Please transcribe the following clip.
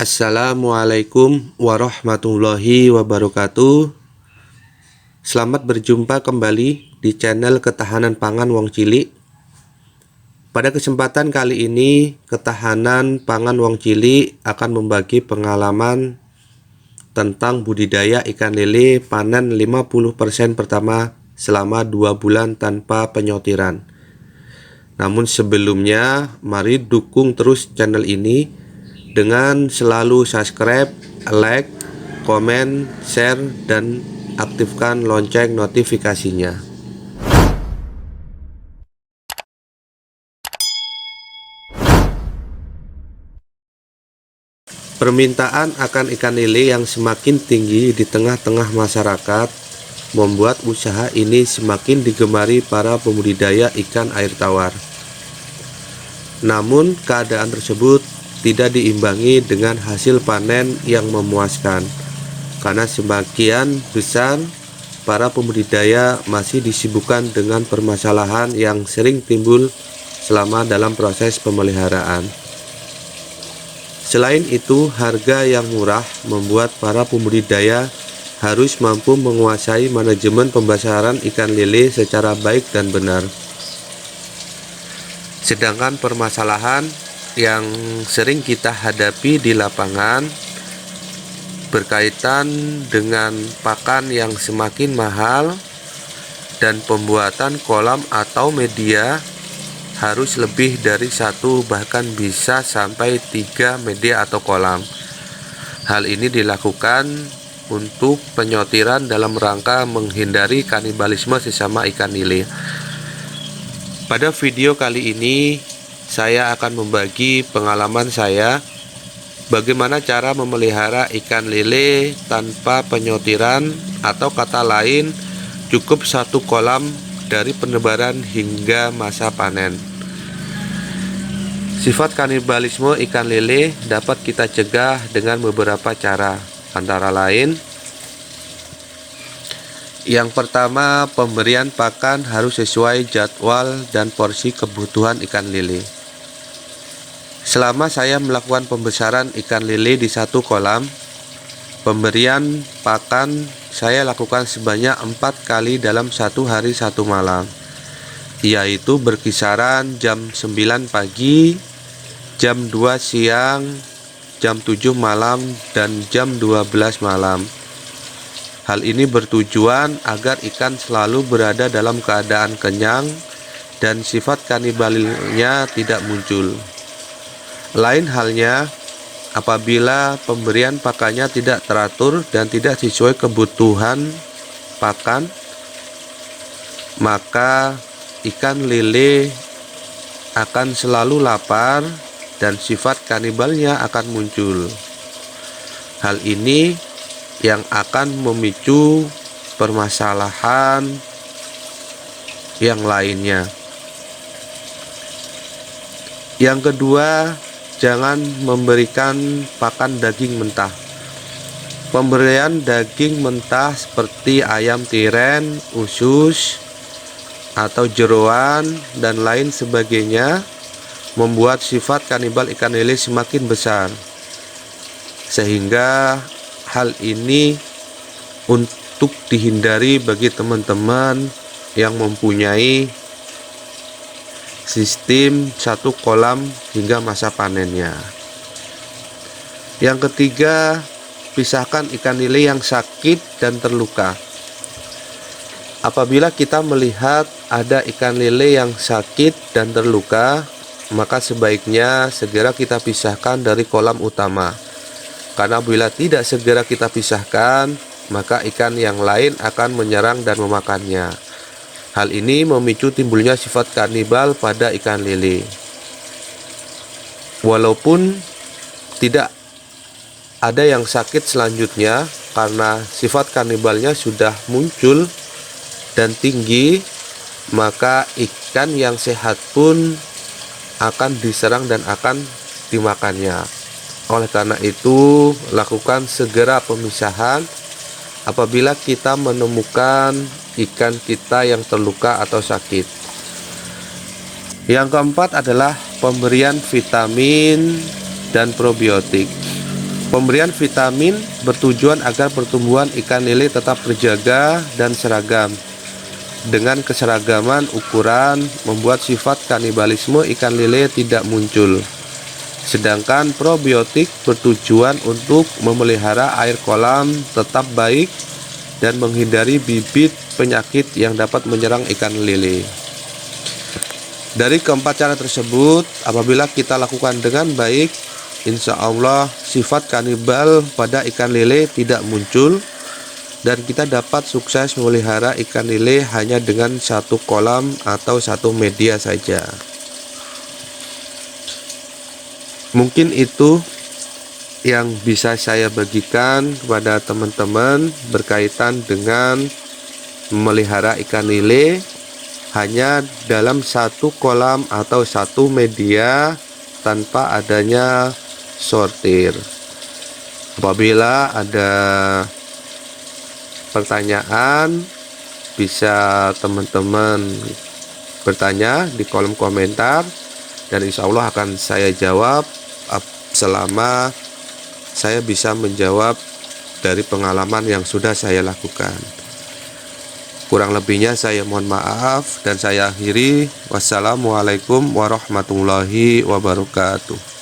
Assalamualaikum warahmatullahi wabarakatuh. Selamat berjumpa kembali di channel Ketahanan Pangan Wong Cilik. Pada kesempatan kali ini, Ketahanan Pangan Wong Cilik akan membagi pengalaman tentang budidaya ikan lele panen 50% pertama selama 2 bulan tanpa penyortiran. Namun sebelumnya, mari dukung terus channel ini dengan selalu subscribe, like, komen, share, dan aktifkan lonceng notifikasinya. Permintaan akan ikan lele yang semakin tinggi di tengah-tengah masyarakat membuat usaha ini semakin digemari para pembudidaya ikan air tawar. Namun keadaan tersebut tidak diimbangi dengan hasil panen yang memuaskan, karena sebagian besar para pembudidaya masih disibukkan dengan permasalahan yang sering timbul selama dalam proses pemeliharaan. Selain itu, harga yang murah membuat para pembudidaya harus mampu menguasai manajemen pemasaran ikan lele secara baik dan benar. Sedangkan permasalahan yang sering kita hadapi di lapangan berkaitan dengan pakan yang semakin mahal dan pembuatan kolam atau media harus lebih dari 1, bahkan bisa sampai 3 media atau kolam. Hal ini dilakukan untuk penyortiran dalam rangka menghindari kanibalisme sesama ikan lele. Pada video kali ini saya akan membagi pengalaman saya bagaimana cara memelihara ikan lele tanpa penyortiran, atau kata lain cukup 1 kolam dari penebaran hingga masa panen. Sifat kanibalisme ikan lele dapat kita cegah dengan beberapa cara, antara lain: yang pertama, pemberian pakan harus sesuai jadwal dan porsi kebutuhan ikan lele. Selama saya melakukan pembesaran ikan lele di 1 kolam, pemberian pakan saya lakukan sebanyak 4 kali dalam 1 hari 1 malam, yaitu berkisaran jam 9 pagi, jam 2 siang, jam 7 malam, dan jam 12 malam. Hal ini bertujuan agar ikan selalu berada dalam keadaan kenyang dan sifat kanibalnya tidak muncul. Lain halnya apabila pemberian pakannya tidak teratur dan tidak sesuai kebutuhan pakan, maka ikan lele akan selalu lapar dan sifat kanibalnya akan muncul. Hal ini yang akan memicu permasalahan yang lainnya. Yang kedua, jangan memberikan pakan daging mentah. Pemberian daging mentah seperti ayam tiren, usus, atau jeroan, dan lain sebagainya membuat sifat kanibal ikan lele semakin besar. Sehingga hal ini untuk dihindari bagi teman-teman yang mempunyai sistem 1 kolam hingga masa panennya. Yang ketiga, pisahkan ikan lele yang sakit dan terluka. Apabila kita melihat ada ikan lele yang sakit dan terluka, maka sebaiknya segera kita pisahkan dari kolam utama. Karena bila tidak segera kita pisahkan, maka ikan yang lain akan menyerang dan memakannya. Hal ini memicu timbulnya sifat kanibal pada ikan lele. Walaupun tidak ada yang sakit selanjutnya, karena sifat kanibalnya sudah muncul dan tinggi, maka ikan yang sehat pun akan diserang dan akan dimakannya. Oleh karena itu, lakukan segera pemisahan apabila kita menemukan ikan kita yang terluka atau sakit. Yang keempat adalah pemberian vitamin dan probiotik. Pemberian vitamin bertujuan agar pertumbuhan ikan lele tetap terjaga dan seragam. Dengan keseragaman ukuran membuat sifat kanibalisme ikan lele tidak muncul. Sedangkan probiotik bertujuan untuk memelihara air kolam tetap baik dan menghindari bibit penyakit yang dapat menyerang ikan lele. Dari keempat cara tersebut, apabila kita lakukan dengan baik, insya Allah sifat kanibal pada ikan lele tidak muncul dan kita dapat sukses memelihara ikan lele hanya dengan satu kolam atau satu media saja. Mungkin itu yang bisa saya bagikan kepada teman-teman berkaitan dengan memelihara ikan lele hanya dalam satu kolam atau satu media tanpa adanya sortir. Apabila ada pertanyaan, bisa teman-teman bertanya di kolom komentar dan insya Allah akan saya jawab selama saya bisa menjawab dari pengalaman yang sudah saya lakukan. Kurang lebihnya saya mohon maaf dan saya akhiri. Wassalamualaikum warahmatullahi wabarakatuh.